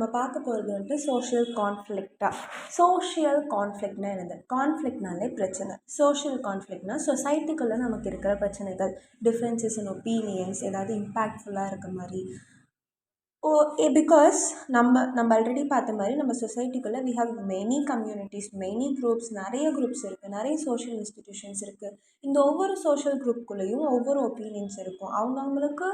நம்ம பார்க்க போகிறது வந்துட்டு சோஷியல் கான்ஃப்ளிக்டா. சோஷியல் கான்ஃப்ளிக்ட்னா என்னது? கான்ஃப்ளிக்ட்னாலே பிரச்சனை. சோஷியல் கான்ஃப்ளிக்ட்னா சொசைட்டிக்குள்ளே நமக்கு இருக்கிற பிரச்சனைகள், டிஃப்ரென்சஸ் இன் ஒப்பீனியன்ஸ், ஏதாவது இம்பேக்ட்ஃபுல்லாக இருக்க மாதிரி. பிகாஸ் நம்ம ஆல்ரெடி பார்த்த மாதிரி நம்ம சொசைட்டிக்குள்ளே we have many communities, many groups, நிறைய குரூப்ஸ் இருக்குது, நிறைய சோஷியல் இன்ஸ்டிடியூஷன்ஸ் இருக்குது. இந்த ஒவ்வொரு சோஷியல் குரூப்புக்குள்ளேயும் ஒவ்வொரு ஒப்பீனியன்ஸ் இருக்கும். அவங்கவுங்களுக்கு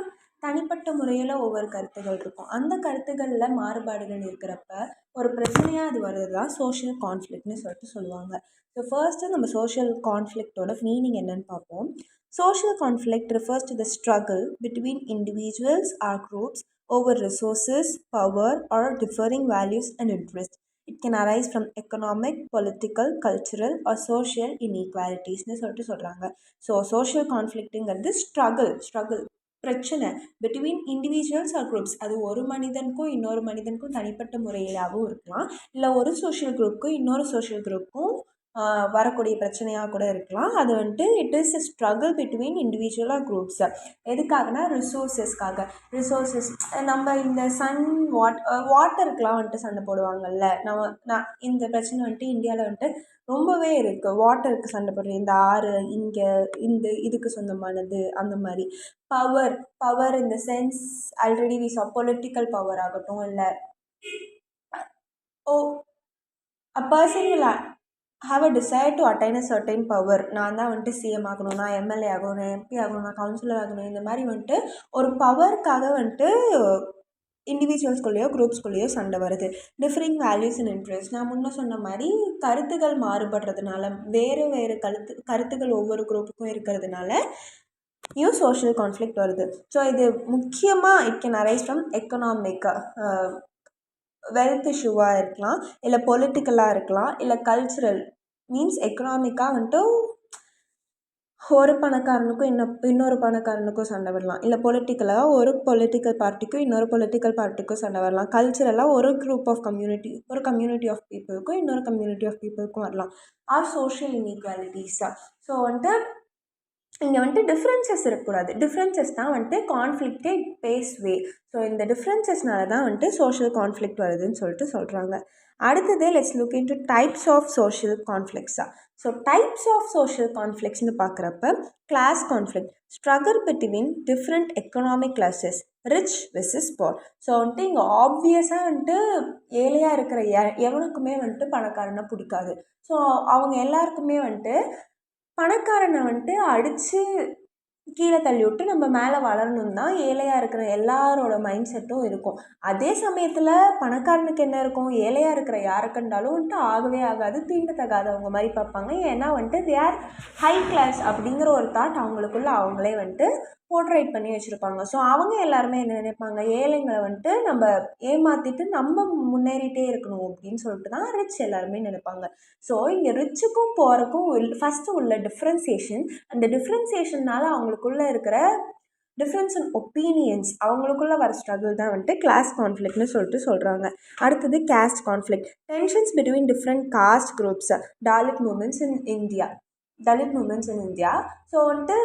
தனிப்பட்ட முறையில் ஒவ்வொரு கருத்துகள் இருக்கும். அந்த கருத்துக்களில் மாறுபாடுகள் இருக்கிறப்ப ஒரு பிரச்சனையாக அது வருது தான் சோஷியல் கான்ஃப்ளிக்ட்னு சொல்லுவாங்க. ஸோ ஃபர்ஸ்ட்டு நம்ம சோஷியல் கான்ஃப்ளிக்டோட மீனிங் என்னன்னு பார்ப்போம். Social conflict refers to the struggle between individuals or groups over resources, power, or differing values and interests. It can arise from economic, political, cultural, or social inequalities. சொல்கிறாங்க. So social கான்ஃப்ளிக்ட்டுங்கிறது struggle பிரச்சனை between individuals R groups. அது ஒரு மனிதனுக்கும் இன்னொரு மனிதனுக்கும் தனிப்பட்ட முறையிலாகவும் இருக்கலாம், இல்லை ஒரு சோஷியல் குரூப்புக்கும் இன்னொரு சோஷியல் குரூப்புக்கும் வரக்கூடிய பிரச்சனையாக கூட இருக்கலாம். அது வந்துட்டு it is a struggle between இண்டிவிஜுவலாக குரூப்ஸ். எதுக்காகனா ரிசோர்ஸஸ்க்காக. நம்ம இந்த வாட்டருக்கெலாம் வந்துட்டு சண்டை போடுவாங்கல்ல. நான் இந்த பிரச்சனை வந்துட்டு இந்தியாவில் வந்துட்டு ரொம்பவே இருக்குது. வாட்டருக்கு சண்டை போடுறது, இந்த ஆறு இங்கே இதுக்கு சொந்தமானது, அந்த மாதிரி. பவர் இந்த sense already we saw political power ஆகட்டும், இல்லை a person will have a desire to attain a certain power. நான் தான் வந்துட்டு சிஎம் ஆகணும், நான் எம்எல்ஏ ஆகணும், நான் எம்பி ஆகணும், நான் கவுன்சிலர் ஆகணும். இந்த மாதிரி வந்துட்டு ஒரு பவருக்காக வந்துட்டு இண்டிவிஜுவல்ஸ்குள்ளேயோ குரூப்ஸ்குள்ளேயோ சண்டை வருது. டிஃப்ரிங் வேல்யூஸ் அண்ட் இன்ட்ரெஸ்ட். நான் முன்னே சொன்ன மாதிரி கருத்துக்கள் மாறுபடுறதுனால, வேறு கருத்துக்கள் ஒவ்வொரு குரூப்புக்கும் இருக்கிறதுனால சோஷியல் கான்ஃப்ளிக்ட் வருது. ஸோ இது முக்கியமாக it can arise from economic, wealth இஷ்யூவாக இருக்கலாம், இல்லை பொலிட்டிக்கலாக இருக்கலாம், இல்லை கல்ச்சுரல். மீன்ஸ் எக்கனாமிக்காக வந்துட்டு ஒரு பணக்காரனுக்கும் இன்னொரு பணக்காரனுக்கும் சண்டை வரலாம், இல்லை பொலிட்டிக்கலாக ஒரு பொலிட்டிக்கல் பார்ட்டிக்கும் இன்னொரு பொலிட்டிக்கல் பார்ட்டிக்கும் சண்டை வரலாம். கல்ச்சுரலாக ஒரு குரூப் ஆஃப் கம்யூனிட்டி ஆஃப் பீப்புளுக்கும் இன்னொரு கம்யூனிட்டி ஆஃப் பீப்புளுக்கும் வரலாம். R social இன்இக்வாலிட்டிஸாக. ஸோ வந்துட்டு இங்கே வந்துட்டு டிஃப்ரென்சஸ் இருக்கக்கூடாது. டிஃப்ரென்சஸ் தான் வந்துட்டு கான்ஃப்ளிக்டே பேஸ்வே. ஸோ இந்த டிஃப்ரென்சஸ்னால தான் வந்துட்டு சோஷியல் கான்ஃப்ளிக்ட் வருதுன்னு சொல்கிறாங்க. அடுத்தது let's look into types of social கான்ஃப்ளிக்ட்ஸாக. ஸோ டைப்ஸ் ஆஃப் சோஷியல் கான்ஃப்ளிக்ட்ஸ்னு பார்க்குறப்ப class conflict, struggle between different economic classes, rich versus poor. So வந்துட்டு இங்கே ஆப்வியஸாக வந்துட்டு ஏழையாக இருக்கிற எவனுக்குமே வந்துட்டு பணக்காரனை பிடிக்காது. ஸோ அவங்க எல்லாருக்குமே வந்துட்டு பணக்காரனை வந்துட்டு அடித்து கீழே தள்ளி விட்டு நம்ம மேலே வளரணும் தான் ஏழையாக இருக்கிற எல்லாரோட மைண்ட் செட்டும் இருக்கும். அதே சமயத்தில் பணக்காரனுக்கு என்ன இருக்கும், ஏழையாக இருக்கிற யாரை கண்டாலும் வந்துட்டு ஆகவே ஆகாது, தீண்டத்தகாதவங்க மாதிரி பார்ப்பாங்க. ஏன்னா வந்துட்டு தே ஆர் ஹை கிளாஸ் அப்படிங்கிற ஒரு தாட் அவங்களுக்குள்ள அவங்களே வந்துட்டு போர்ட்ரேட் பண்ணி வச்சுருப்பாங்க. ஸோ அவங்க எல்லாருமே என்ன நினைப்பாங்க, ஏழைங்களை வந்துட்டு நம்ம ஏமாற்றிட்டு நம்ம முன்னேறிட்டே இருக்கணும் அப்படின்னு சொல்லிட்டு தான் ரிச் எல்லாருமே நினைப்பாங்க. ஸோ இங்கே ரிச்சுக்கும் போகிறக்கும் ஃபஸ்ட்டு உள்ள டிஃப்ரென்சியேஷன், அந்த டிஃப்ரென்சியேஷன்னால அவங்களுக்குள்ளே இருக்கிற டிஃப்ரென்ஸ் இன் ஒப்பீனியன்ஸ், அவங்களுக்குள்ள வர ஸ்ட்ரகிள் தான் வந்துட்டு கிளாஸ் கான்ஃப்ளிக்ட்னு சொல்கிறாங்க. அடுத்தது caste conflict, tensions between different caste groups, Dalit movements in India. So வந்துட்டு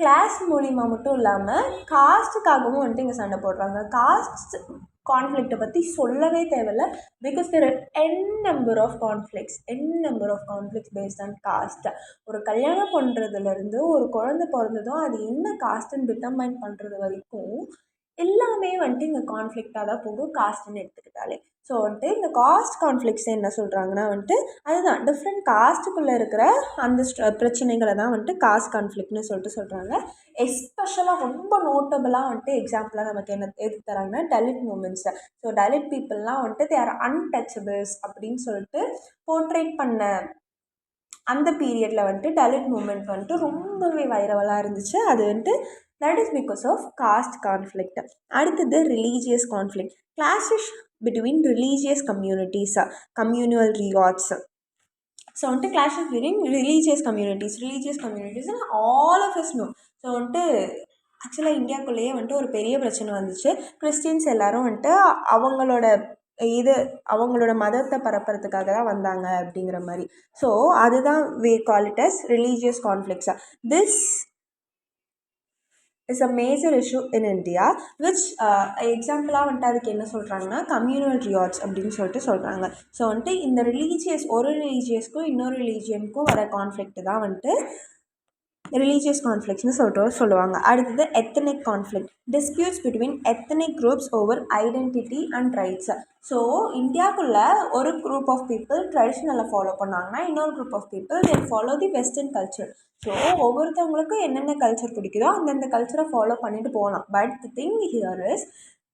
கிளாஸ் மூலிமா மட்டும் இல்லாமல் காஸ்ட்டுக்காகவும் வந்துட்டு இங்கே சண்டை போடுறாங்க. காஸ்ட் கான்ஃப்ளிக்ட்டை பற்றி சொல்லவே தேவையில்லை. Because there are N number of conflicts based on caste. ஒரு கல்யாணம் பண்ணுறதுலேருந்து ஒரு குழந்தை பிறந்ததும் அது என்ன காஸ்ட்டுன்னு டிட்டர்மைன் பண்ணுறது வரைக்கும் எல்லாமே வந்துட்டு இங்கே கான்ஃப்ளிக்டாக தான் போகும், காஸ்ட்டுன்னு எடுத்துக்கிட்டாலே. ஸோ வந்துட்டு இந்த காஸ்ட் கான்ஃப்ளிக்ட்ஸ் என்ன சொல்கிறாங்கன்னா வந்துட்டு அதுதான் டிஃப்ரெண்ட் காஸ்ட்டுக்குள்ளே இருக்கிற அந்த பிரச்சனைகளை தான் வந்துட்டு காஸ்ட் கான்ஃப்ளிக்ட்னு சொல்கிறாங்க. எஸ்பெஷலாக ரொம்ப நோட்டபுளாக வந்துட்டு எக்ஸாம்பிளாக நமக்கு எது தராங்கன்னா தலித் மூமெண்ட்ஸை. ஸோ தலித் பீப்புளெலாம் வந்துட்டு தே ஆர் அன்டச்சபிள்ஸ் அப்படின்னு சொல்லிட்டு போர்ட்ரேட் பண்ண அந்த பீரியடில் வந்துட்டு தலித் மூமெண்ட் வந்துட்டு ரொம்பவே வைரலாக இருந்துச்சு. அது வந்துட்டு that is because of caste conflict. அடுத்தது religious conflict, clashes between religious communities, communal rewards. So வந்துட்டு clashes between religious communities all of us know. So வந்துட்டு ஆக்சுவலாக இந்தியாவுக்குள்ளேயே வந்துட்டு ஒரு பெரிய பிரச்சனை வந்துச்சு. கிறிஸ்டின்ஸ் எல்லோரும் வந்துட்டு அவங்களோட மதத்தை பரப்புறதுக்காக தான் வந்தாங்க அப்படிங்கிற மாதிரி. ஸோ அதுதான் we call it as religious conflicts. Is a major issue in India which எக்ஸாம்பிளாக வந்துட்டு அதுக்கு என்ன சொல்கிறாங்கன்னா கம்யூனல் ரியாட்ஸ் அப்படின்னு சொல்லிட்டு சொல்கிறாங்க. ஸோ வந்துட்டு இந்த ஒரு ரிலீஜியஸ்க்கும் இன்னொரு ரிலீஜியனுக்கும் வர கான்ஃப்ளிக்ட் தான் வந்துட்டு ரிலீஜியஸ் கான்ஃப்ளிக்ட்ஸ்னு சொல்லுவாங்க. அடுத்தது ethnic conflict, disputes between ethnic groups over identity and rights. So இந்தியாவுக்குள்ளே ஒரு குரூப் ஆஃப் பீப்புள் ட்ரெடிஷ்னலை ஃபாலோ பண்ணாங்கன்னா இன்னொரு group of people they follow the western culture. So ஒவ்வொருத்தவங்களுக்கும் என்னென்ன கல்ச்சர் பிடிக்குதோ அந்தந்த கல்ச்சரை ஃபாலோ பண்ணிட்டு போகலாம். But the thing here is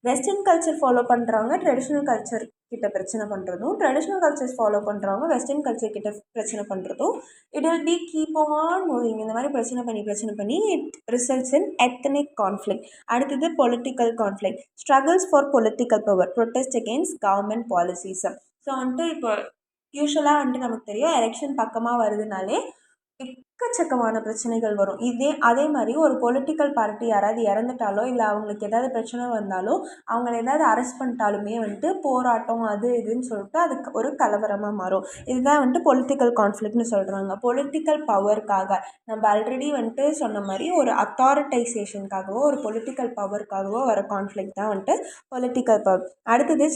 western culture follow பண்ணுறவங்க ட்ரெடிஷ்னல் கல்ச்சர் கிட்ட பிரச்சனை பண்ணுறதும், ட்ரெடிஷ்னல் கல்ச்சர்ஸ் ஃபாலோ பண்ணுறவங்க வெஸ்டர்ன் கல்ச்சர் கிட்ட பிரச்சனை பண்ணுறதும், it will be keep on moving. இந்த மாதிரி பிரச்சனை பண்ணி it results in ethnic conflict. அடுத்தது political conflict, struggles for political power, protest against government policies. So வந்துட்டு இப்போ யூஸ்வலாக வந்துட்டு நமக்கு தெரியும் எலெக்ஷன் பக்கமாக வருதுனாலே எக்கச்சக்கமான பிரச்சனைகள் வரும். அதே மாதிரி ஒரு பொலிட்டிக்கல் பார்ட்டி யாராவது இறந்துட்டாலோ இல்லை அவங்களுக்கு ஏதாவது பிரச்சனை வந்தாலோ அவங்கள ஏதாவது அரெஸ்ட் பண்ணிட்டாலுமே வந்துட்டு போராட்டம் அது இதுன்னு சொல்லிட்டு அதுக்கு ஒரு கலவரமாக மாறும். இதுதான் வந்துட்டு பொலிட்டிக்கல் கான்ஃப்ளிக்ட்னு சொல்கிறாங்க. பொலிட்டிக்கல் பவருக்காக நம்ம ஆல்ரெடி வந்துட்டு சொன்ன மாதிரி ஒரு அத்தாரிட்டைசேஷனுக்காகவோ ஒரு பொலிட்டிக்கல் பவருக்காகவோ வர கான்ஃப்ளிக்ட் தான் வந்துட்டு பொலிட்டிக்கல் பவர். அடுத்தது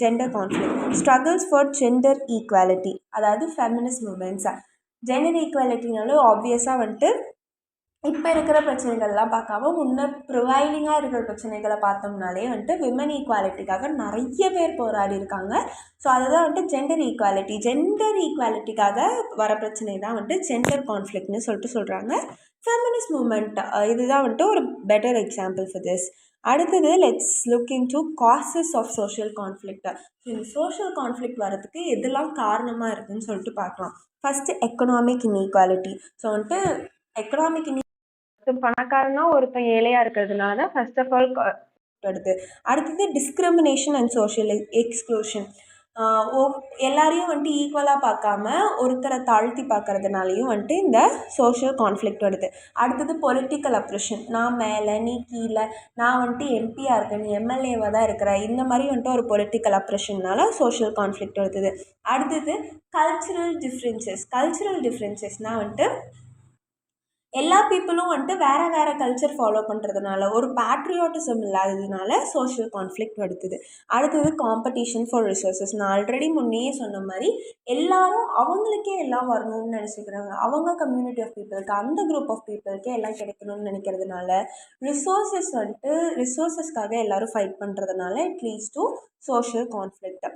gender conflict, struggles for gender equality, அதாவது ஃபெமினிஸ்ட் மூமெண்ட்ஸ். ஜெண்டர் ஈக்குவாலிட்டினாலும் ஆப்வியஸாக வந்துட்டு இப்போ இருக்கிற பிரச்சனைகள்லாம் பார்க்காம முன்ன ப்ரிவைலிங்காக இருக்கிற பிரச்சனைகளை பார்த்தோம்னாலே வந்துட்டு விமன் ஈக்குவாலிட்டிக்காக நிறைய பேர் போராடி இருக்காங்க. ஸோ அதை தான் வந்துட்டு ஜெண்டர் ஈக்குவாலிட்டிக்காக வர பிரச்சனை தான் வந்துட்டு ஜெண்டர் கான்ஃப்ளிக்ட்னு சொல்கிறாங்க. ஃபெமினிஸ்ட் மூமெண்ட் இதுதான் வந்துட்டு ஒரு பெட்டர் எக்ஸாம்பிள் ஃபார் திஸ். அடுத்தது let's look into causes of social conflict. இந்த சோஷியல் கான்ஃப்ளிக்ட் வரதுக்கு எதெல்லாம் காரணமாக இருக்குதுன்னு சொல்லிட்டு பார்க்கலாம். First economic inequality. ஸோ வந்துட்டு எக்கனாமிக் பணக்காரனா ஒருத்தன் ஏழையாக இருக்கிறதுனால ஃபர்ஸ்ட் ஆஃப் ஆல் வருது. அடுத்தது டிஸ்கிரிமினேஷன் அண்ட் சோஷியல் எக்ஸ்க்ளூஷன். எல்லாரையும் வந்துட்டு ஈக்குவலாக பார்க்காம ஒருத்தரை தாழ்த்தி பார்க்கறதுனாலையும் வந்துட்டு இந்த சோஷியல் கான்ஃப்ளிக்ட் வருது. அடுத்தது பொலிட்டிக்கல் அப்ரெஷன், நான் மேலே நீ கீழே, நான் வந்துட்டு எம்பியாக இருக்கேன் நீ எம்எல்ஏவாக தான் இருக்கிற, இந்த மாதிரி வந்துட்டு ஒரு பொலிட்டிக்கல் அப்ரெஷன்னால சோஷியல் கான்ஃப்ளிக்ட் வருது. அடுத்தது கல்ச்சுரல் டிஃப்ரென்சஸ்னால் வந்துட்டு எல்லா பீப்புளும் வந்துட்டு வேறு கல்ச்சர் ஃபாலோ பண்ணுறதுனால ஒரு பேட்ரியாட்டிசம் இல்லாததுனால சோஷியல் கான்ஃப்ளிக்ட் வருது. அடுத்தது காம்படிஷன் ஃபார் ரிசோர்ஸஸ். நான் ஆல்ரெடி முன்னையே சொன்ன மாதிரி எல்லாரும் அவங்களுக்கே எல்லாம் வரணும்னு நினச்சிக்கிறாங்க. அவங்க கம்யூனிட்டி ஆஃப் பீப்புளுக்கு அந்த குரூப் ஆஃப் பீப்புளுக்கே எல்லாம் கிடைக்கணும்னு நினைக்கிறதுனால ரிசோர்ஸஸ்க்காக எல்லோரும் ஃபைட் பண்ணுறதுனால it leads to social conflict.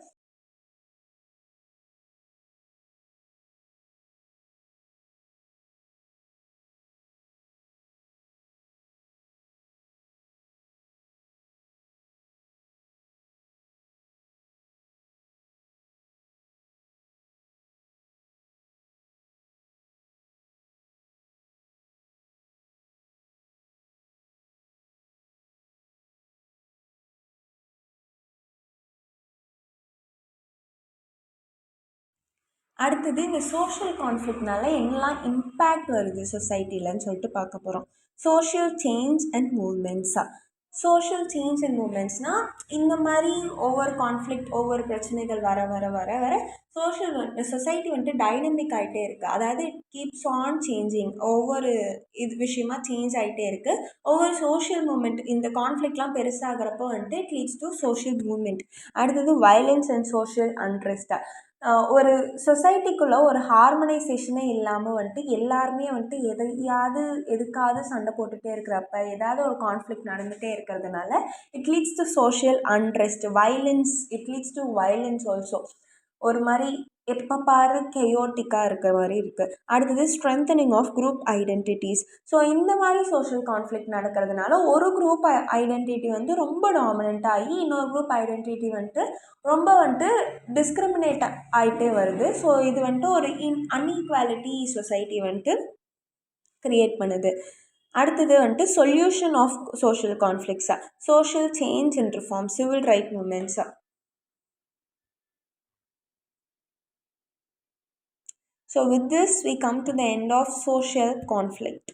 அடுத்தது இந்த சோஷியல் கான்ஃப்ளிக்ட்னால என்னெல்லாம் இம்பேக்ட் வருது சொசைட்டிலன்னு சொல்லிட்டு பார்க்க போகிறோம். சோஷியல் சேஞ்ச் அண்ட் மூமெண்ட்ஸ்னால் இந்த மாதிரி ஒவ்வொரு கான்ஃப்ளிக்ட் ஒவ்வொரு பிரச்சனைகள் வர வர வர வர சொசைட்டி வந்துட்டு டைனமிக் ஆகிட்டே இருக்குது. அதாவது இட் கீப்ஸ் ஆன் சேஞ்சிங். ஒவ்வொரு விஷயமா சேஞ்ச் ஆகிட்டே இருக்குது. ஒவ்வொரு சோஷியல் மூமெண்ட் இந்த கான்ஃப்ளிக்ட்லாம் பெருசாகிறப்போ வந்துட்டு it leads to social movement. அடுத்தது வயலன்ஸ் அண்ட் சோஷியல் அன்ரெஸ்ட். ஒரு சொசைட்டிக்குள்ளே ஒரு ஹார்மனைசேஷனே இல்லாமல் வந்துட்டு எல்லாருமே வந்துட்டு எதுக்காவது சண்டை போட்டுகிட்டே இருக்கிறப்ப ஏதாவது ஒரு கான்ஃப்ளிக்ட் நடந்துகிட்டே இருக்கிறதுனால it leads to social unrest, violence. It leads to violence also. ஒரு மாதிரி எப்போ பாரு கெயோட்டிக்காக இருக்கிற மாதிரி இருக்குது. அடுத்தது strengthening of group identities. So இந்த மாதிரி சோஷியல் கான்ஃப்ளிக்ட் நடக்கிறதுனால ஒரு குரூப் ஐடென்டிட்டி வந்து ரொம்ப டாமினண்ட் ஆகி இன்னொரு குரூப் ஐடென்டிட்டி வந்துட்டு ரொம்ப வந்துட்டு டிஸ்கிரிமினேட் ஆகிட்டே வருது. ஸோ இது வந்துட்டு ஒரு அன்ஈக்வாலிட்டி சொசைட்டி வந்துட்டு க்ரியேட் பண்ணுது. அடுத்தது வந்துட்டு solution of social conflicts, social change and reform, civil right movements. So with this we come to the end of social conflict.